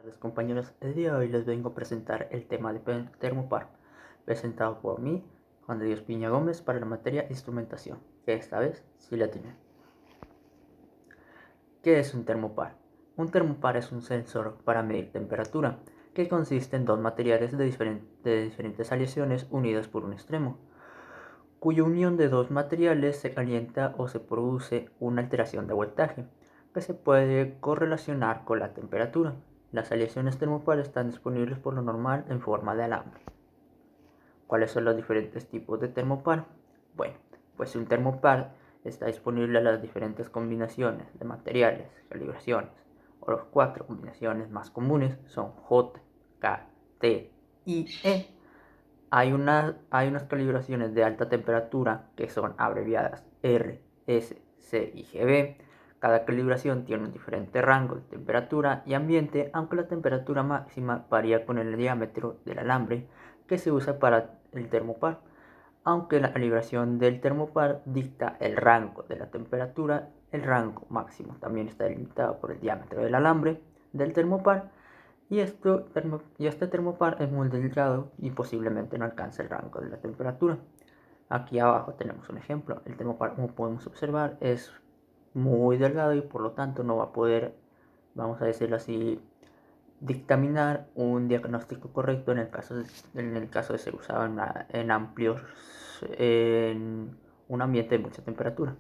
Los compañeros, el día de hoy les vengo a presentar el tema de termopar, presentado por mí, Juan de Dios Piña Gómez, para la materia instrumentación, que esta vez sí la tiene. ¿Qué es un termopar? Un termopar es un sensor para medir temperatura, que consiste en dos materiales de diferentes aleaciones unidos por un extremo, cuya unión de dos materiales se calienta o se produce una alteración de voltaje, que se puede correlacionar con la temperatura. Las aleaciones termopar están disponibles por lo normal en forma de alambre. ¿Cuáles son los diferentes tipos de termopar? Bueno, pues un termopar está disponible a las diferentes combinaciones de materiales, calibraciones, o las cuatro combinaciones más comunes son J, K, T y E. Hay unas calibraciones de alta temperatura que son abreviadas R, S, C y GB. Cada calibración tiene un diferente rango de temperatura y ambiente, aunque la temperatura máxima varía con el diámetro del alambre que se usa para el termopar. Aunque la calibración del termopar dicta el rango de la temperatura, el rango máximo también está delimitado por el diámetro del alambre del termopar. Y este termopar es muy delgado y posiblemente no alcance el rango de la temperatura. Aquí abajo tenemos un ejemplo. El termopar, como podemos observar, es muy delgado y por lo tanto no va a poder, vamos a decirlo así, dictaminar un diagnóstico correcto en el caso de ser usado en un ambiente de mucha temperatura.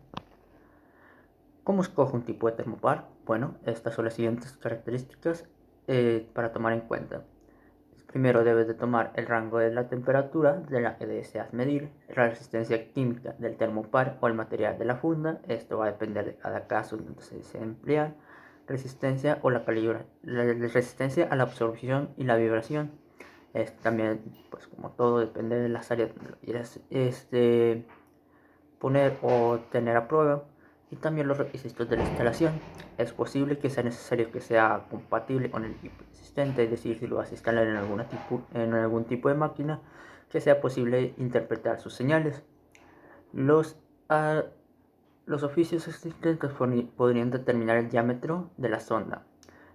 ¿Cómo escojo un tipo de termopar? Bueno, estas son las siguientes características para tomar en cuenta. Primero debes de tomar el rango de la temperatura de la que deseas medir, la resistencia química del termopar o el material de la funda. Esto va a depender de cada caso donde se desee emplear. Resistencia o la resistencia a la absorción y la vibración. También, pues como todo, depende de las áreas donde lo quieras poner o tener a prueba. Y también los requisitos de la instalación. Es posible que sea necesario que sea compatible con el equipo existente, es decir, si lo vas a instalar en algún tipo de máquina, que sea posible interpretar sus señales. Los oficios existentes podrían determinar el diámetro de la sonda,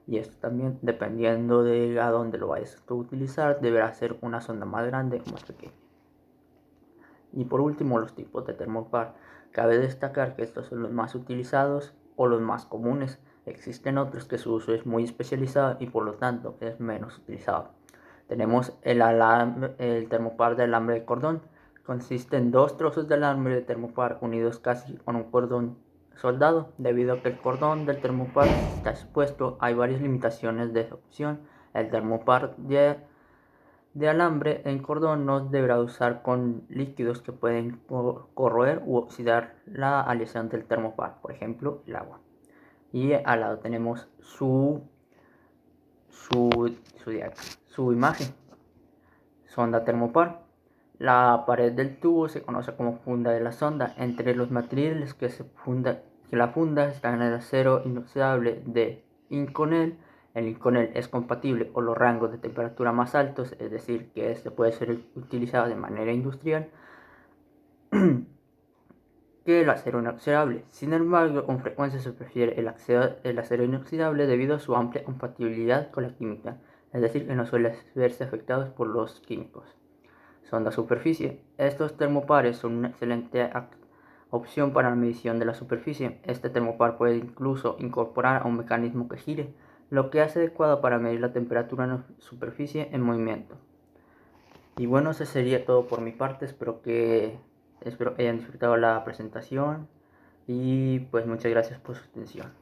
y esto también, dependiendo de a dónde lo vayas a utilizar, deberá ser una sonda más grande o más pequeña. Y por último, los tipos de termopar. Cabe destacar que estos son los más utilizados o los más comunes. Existen otros que su uso es muy especializado y por lo tanto es menos utilizado. Tenemos el termopar de alambre de cordón. Consiste en dos trozos de alambre de termopar unidos casi con un cordón soldado. Debido a que el cordón del termopar está expuesto, hay varias limitaciones de opción. El termopar de alambre en cordón no deberá usar con líquidos que pueden corroer u oxidar la aleación del termopar, por ejemplo el agua. Y al lado tenemos su imagen. Sonda termopar. La pared del tubo se conoce como funda de la sonda. Entre los materiales que la funda está en el acero inoxidable de Inconel. El Inconel es compatible con los rangos de temperatura más altos, es decir, que este puede ser utilizado de manera industrial que el acero inoxidable. Sin embargo, con frecuencia se prefiere el acero inoxidable debido a su amplia compatibilidad con la química, es decir, que no suele verse afectados por los químicos. Sonda superficie. Estos termopares son una excelente opción para la medición de la superficie. Este termopar puede incluso incorporar a un mecanismo que gire, lo que hace adecuado para medir la temperatura en la superficie en movimiento. Y bueno, eso sería todo por mi parte. Espero que hayan disfrutado la presentación y pues muchas gracias por su atención.